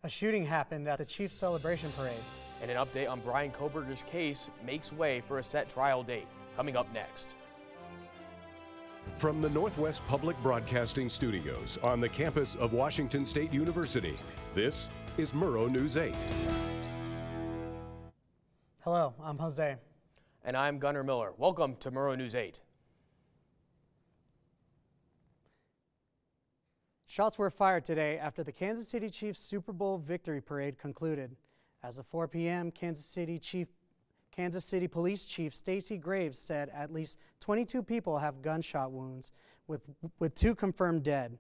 A shooting happened at the Chiefs Celebration Parade. And an update on Brian Kohberger's case makes way for a set trial date. Coming up next. From the Northwest Public Broadcasting Studios on the campus of Washington State University, this is Murrow News 8. Hello, I'm Jose. And I'm Gunnar Miller. Welcome to Murrow News 8. Shots were fired today after the Kansas City Chiefs Super Bowl victory parade concluded. As of 4 p.m., Kansas City Police Chief Stacey Graves said at least 22 people have gunshot wounds, with 2 confirmed dead.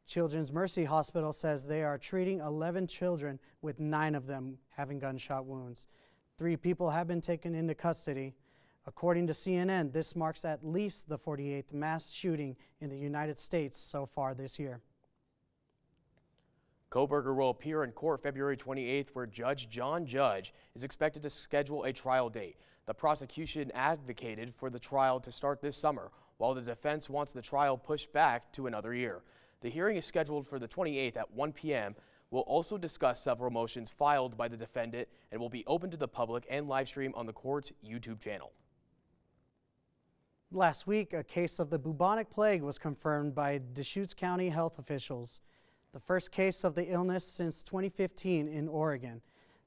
Children's Mercy Hospital says they are treating 11 children, with 9 of them having gunshot wounds. 3 people have been taken into custody. According to CNN, this marks at least the 48th mass shooting in the United States so far this year. Kohberger will appear in court February 28th, where Judge John Judge is expected to schedule a trial date. The prosecution advocated for the trial to start this summer, while the defense wants the trial pushed back to another year. The hearing is scheduled for the 28th at 1 p.m. We'll also discuss several motions filed by the defendant and will be open to the public and live stream on the court's YouTube channel. Last week, a case of the bubonic plague was confirmed by Deschutes County health officials. The first case of the illness since 2015 in Oregon.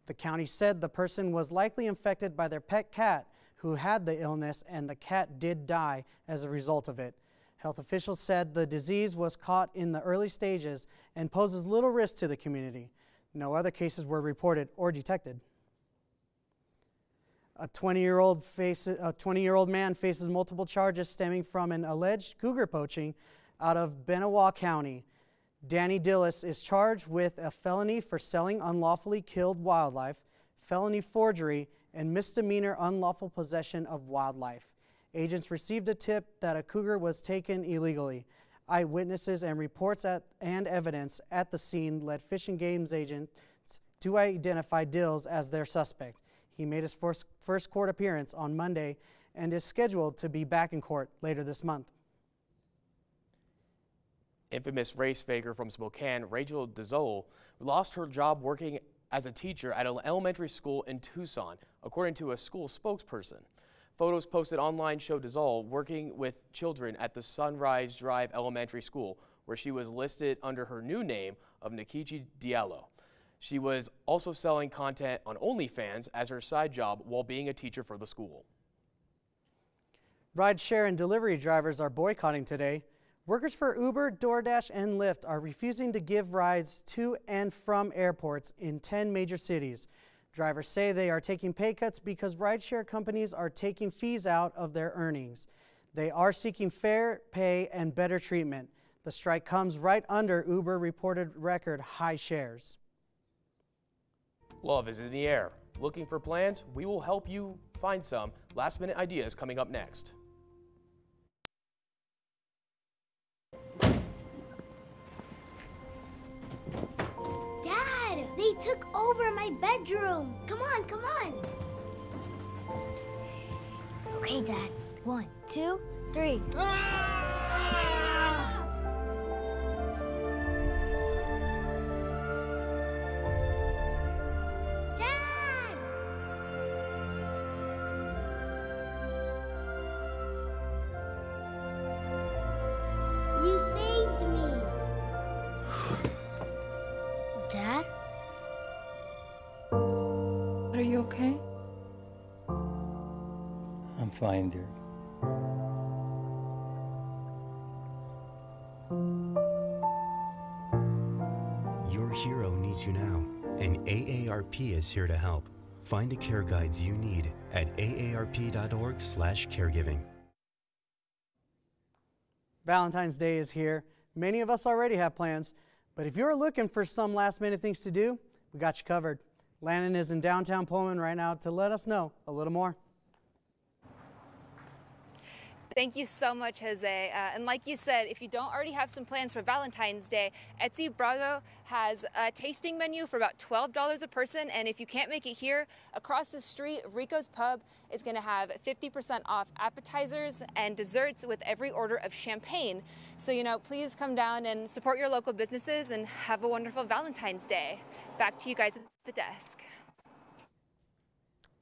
The county said the person was likely infected by their pet cat who had the illness, and the cat did die as a result of it. Health officials said the disease was caught in the early stages and poses little risk to the community. No other cases were reported or detected. A 20-year-old man faces multiple charges stemming from an alleged cougar poaching out of Benewah County. Danny Dillis is charged with a felony for selling unlawfully killed wildlife, felony forgery, and misdemeanor unlawful possession of wildlife. Agents received a tip that a cougar was taken illegally. Eyewitnesses and reports and evidence at the scene led Fish and Game agents to identify Dills as their suspect. He made his first court appearance on Monday and is scheduled to be back in court later this month. Infamous race faker from Spokane, Rachel Dezol, lost her job working as a teacher at an elementary school in Tucson, according to a school spokesperson. Photos posted online show Dezol working with children at the Sunrise Drive Elementary School, where she was listed under her new name of Nikichi Diallo. She was also selling content on OnlyFans as her side job while being a teacher for the school. Rideshare and delivery drivers are boycotting today. Workers for Uber, DoorDash, and Lyft are refusing to give rides to and from airports in 10 major cities. Drivers say they are taking pay cuts because rideshare companies are taking fees out of their earnings. They are seeking fair pay and better treatment. The strike comes right under Uber reported record high shares. Love is in the air. Looking for plans? We will help you find some. Last-minute ideas coming up next. They took over my bedroom. Come on, come on. Okay, Dad. 1, 2, 3. Dad! You saved me. Dad? Are you okay? I'm fine, dear. Your hero needs you now, and AARP is here to help. Find the care guides you need at aarp.org/caregiving. Valentine's Day is here. Many of us already have plans, but if you're looking for some last-minute things to do, we got you covered. Landon is in downtown Pullman right now to let us know a little more. Thank you so much, Jose. And like you said, if you don't already have some plans for Valentine's Day, Etsy Brago has a tasting menu for about $12 a person. And if you can't make it here, across the street, Rico's Pub is going to have 50% off appetizers and desserts with every order of champagne. So, please come down and support your local businesses and have a wonderful Valentine's Day. Back to you guys at the desk.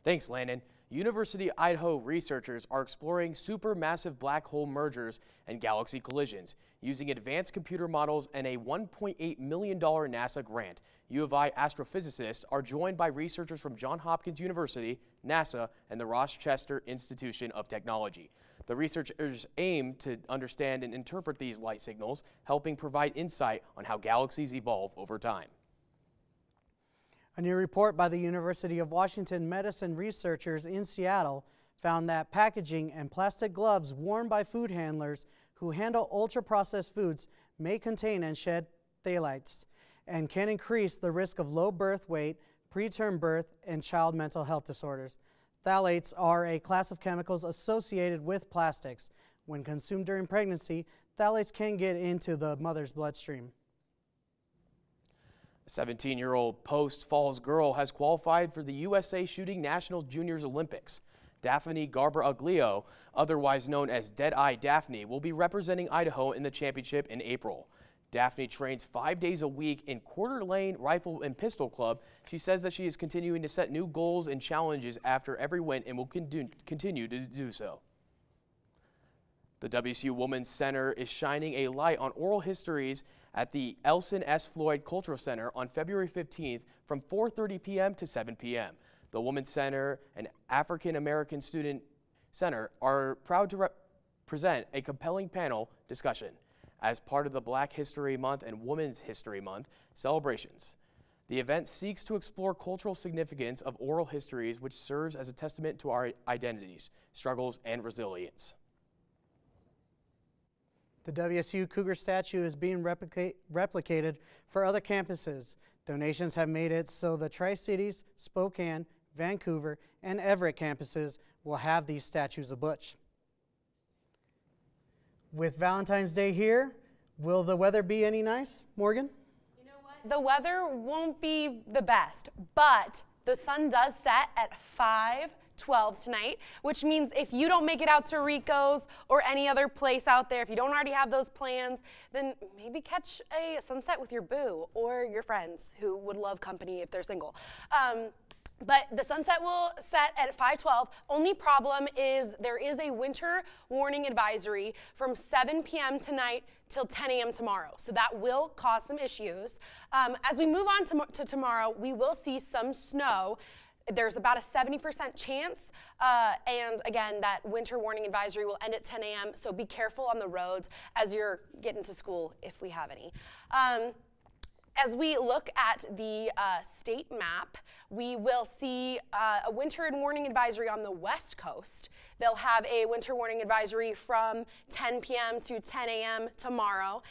Thanks, Landon. University of Idaho researchers are exploring supermassive black hole mergers and galaxy collisions using advanced computer models and a $1.8 million NASA grant. U of I astrophysicists are joined by researchers from Johns Hopkins University, NASA, and the Rochester Institution of Technology. The researchers aim to understand and interpret these light signals, helping provide insight on how galaxies evolve over time. A new report by the University of Washington medicine researchers in Seattle found that packaging and plastic gloves worn by food handlers who handle ultra-processed foods may contain and shed phthalates and can increase the risk of low birth weight, preterm birth, and child mental health disorders. Phthalates are a class of chemicals associated with plastics. When consumed during pregnancy, phthalates can get into the mother's bloodstream. A 17-year-old Post Falls girl has qualified for the USA Shooting National Juniors Olympics. Daphne Garber-Uglio, otherwise known as Dead-Eye Daphne, will be representing Idaho in the championship in April. Daphne trains 5 days a week in Coeur d'Alene Rifle and Pistol Club. She says that she is continuing to set new goals and challenges after every win and will continue to do so. The WSU Women's Center is shining a light on oral histories at the Elson S. Floyd Cultural Center on February 15th from 4:30 p.m. to 7 p.m. The Women's Center and African American Student Center are proud to present a compelling panel discussion as part of the Black History Month and Women's History Month celebrations. The event seeks to explore cultural significance of oral histories, which serves as a testament to our identities, struggles, and resilience. The WSU Cougar statue is being replicated for other campuses. Donations have made it so the Tri-Cities, Spokane, Vancouver, and Everett campuses will have these statues of Butch. With Valentine's Day here, will the weather be any nice, Morgan? You know what? The weather won't be the best, but the sun does set at 5:12 tonight, which means if you don't make it out to Rico's or any other place out there, if you don't already have those plans, then maybe catch a sunset with your boo or your friends who would love company if they're single. But the sunset will set at 5:12. Only problem is there is a winter warning advisory from 7 p.m. tonight till 10 a.m. tomorrow. So that will cause some issues. As we move on to tomorrow, we will see some snow. There's about a 70% chance, and again, that winter warning advisory will end at 10 a.m., so be careful on the roads as you're getting to school, if we have any. As we look at the state map, we will see a winter warning advisory on the west coast. They'll have a winter warning advisory from 10 p.m. to 10 a.m. tomorrow.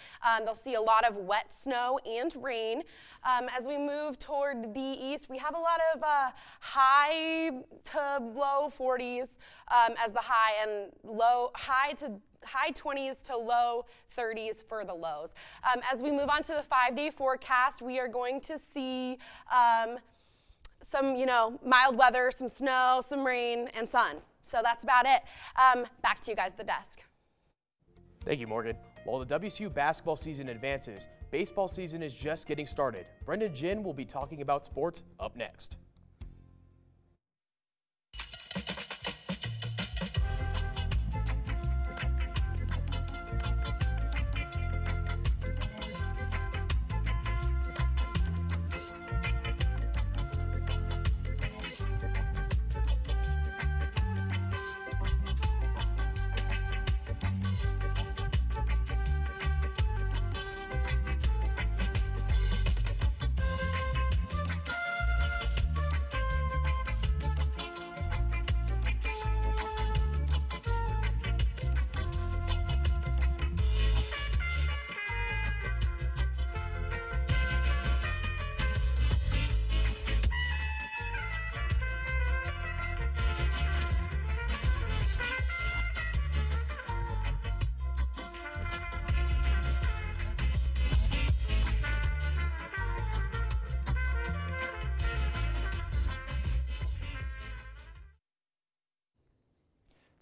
They'll see a lot of wet snow and rain. As we move toward the east, we have a lot of high to low 40s as the high, and high 20s to low 30s for the lows. As we move on to the 5-day forecast, we are going to see some, mild weather, some snow, some rain, and sun. So that's about it. Back to you guys at the desk. Thank you, Morgan. While the WSU basketball season advances, baseball season is just getting started. Brendan Jin will be talking about sports up next.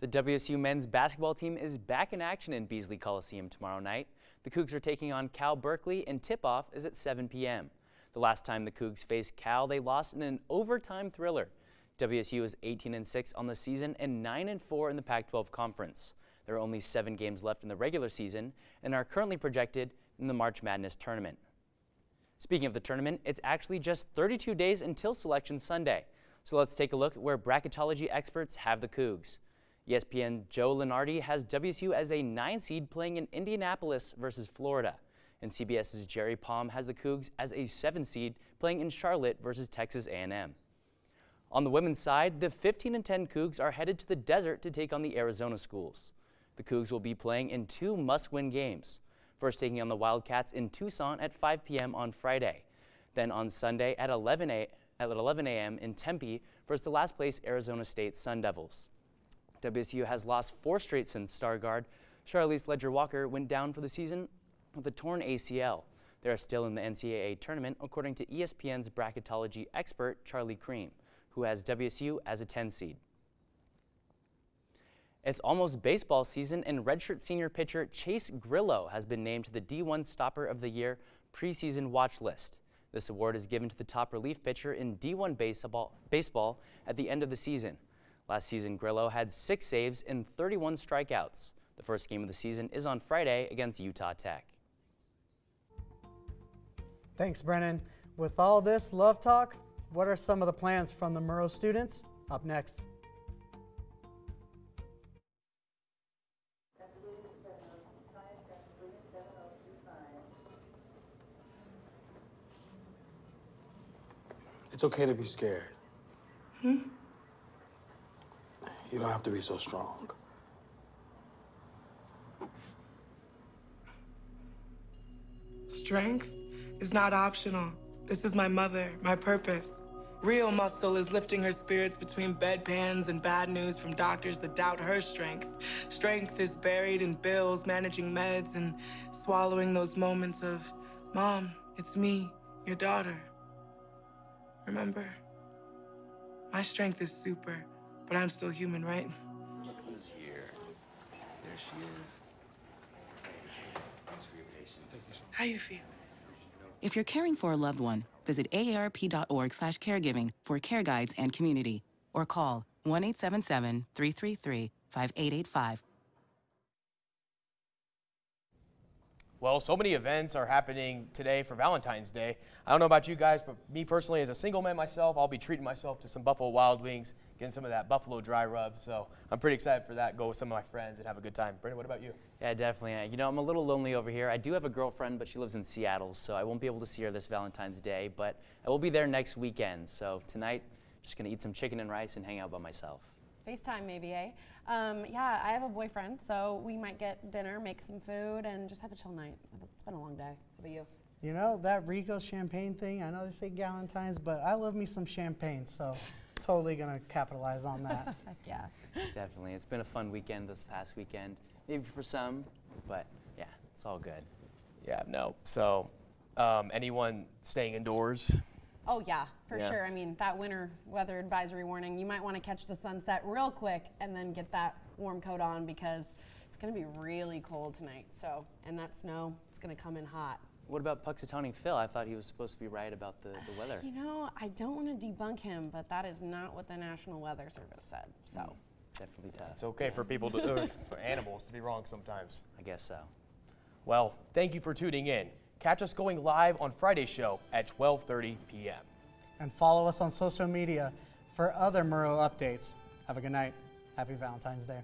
The WSU men's basketball team is back in action in Beasley Coliseum tomorrow night. The Cougs are taking on Cal Berkeley, and tip-off is at 7 p.m. The last time the Cougs faced Cal, they lost in an overtime thriller. WSU is 18-6 on the season and 9-4 in the Pac-12 conference. There are only 7 games left in the regular season and are currently projected in the March Madness tournament. Speaking of the tournament, it's actually just 32 days until Selection Sunday. So let's take a look at where bracketology experts have the Cougs. ESPN Joe Lenardi has WSU as a 9 seed playing in Indianapolis versus Florida. And CBS's Jerry Palm has the Cougs as a 7 seed playing in Charlotte versus Texas A&M. On the women's side, the 15-10 Cougs are headed to the desert to take on the Arizona schools. The Cougs will be playing in 2 must-win games. First taking on the Wildcats in Tucson at 5 p.m. on Friday. Then on Sunday at 11 a.m. in Tempe versus the last place Arizona State Sun Devils. WSU has lost 4 straight since star guard Charlize Ledger-Walker went down for the season with a torn ACL. They are still in the NCAA tournament, according to ESPN's bracketology expert Charlie Cream, who has WSU as a 10 seed. It's almost baseball season, and redshirt senior pitcher Chase Grillo has been named to the D1 Stopper of the Year preseason watch list. This award is given to the top relief pitcher in D1 baseball at the end of the season. Last season, Grillo had 6 saves and 31 strikeouts. The first game of the season is on Friday against Utah Tech. Thanks, Brennan. With all this love talk, what are some of the plans from the Murrow students? Up next. It's okay to be scared. You don't have to be so strong. Strength is not optional. This is my mother, my purpose. Real muscle is lifting her spirits between bedpans and bad news from doctors that doubt her strength. Strength is buried in bills, managing meds, and swallowing those moments of, Mom, it's me, your daughter. Remember? My strength is super, but I'm still human, right? Look who's here. There she is. Thanks for your patience. How you feel? If you're caring for a loved one, visit aarp.org/caregiving for care guides and community, or call 1-877-333-5885. Well, so many events are happening today for Valentine's Day. I don't know about you guys, but me personally, as a single man myself, I'll be treating myself to some Buffalo Wild Wings, getting some of that Buffalo dry rub. So I'm pretty excited for that. Go with some of my friends and have a good time. Brendan, what about you? Yeah, definitely. You know, I'm a little lonely over here. I do have a girlfriend, but she lives in Seattle, so I won't be able to see her this Valentine's Day, but I will be there next weekend. So tonight, just going to eat some chicken and rice and hang out by myself. FaceTime maybe, eh? Yeah, I have a boyfriend, so we might get dinner, make some food, and just have a chill night. It's been a long day. How about you? You know, that Rico champagne thing, I know they say Galentine's, but I love me some champagne, so totally going to capitalize on that. Heck yeah. Definitely. It's been a fun weekend this past weekend, maybe for some, but yeah, it's all good. Yeah, no. So anyone staying indoors? Oh, yeah, for Yeah. sure. I mean, that winter weather advisory warning, you might want to catch the sunset real quick and then get that warm coat on because it's going to be really cold tonight. So, and that snow, it's going to come in hot. What about Puxatawny Phil? I thought he was supposed to be right about the weather. You know, I don't want to debunk him, but that is not what the National Weather Service said. So, definitely tough. It's okay for people to, for animals to be wrong sometimes. I guess so. Well, thank you for tuning in. Catch us going live on Friday's show at 12:30 p.m. And follow us on social media for other Murrow updates. Have a good night. Happy Valentine's Day.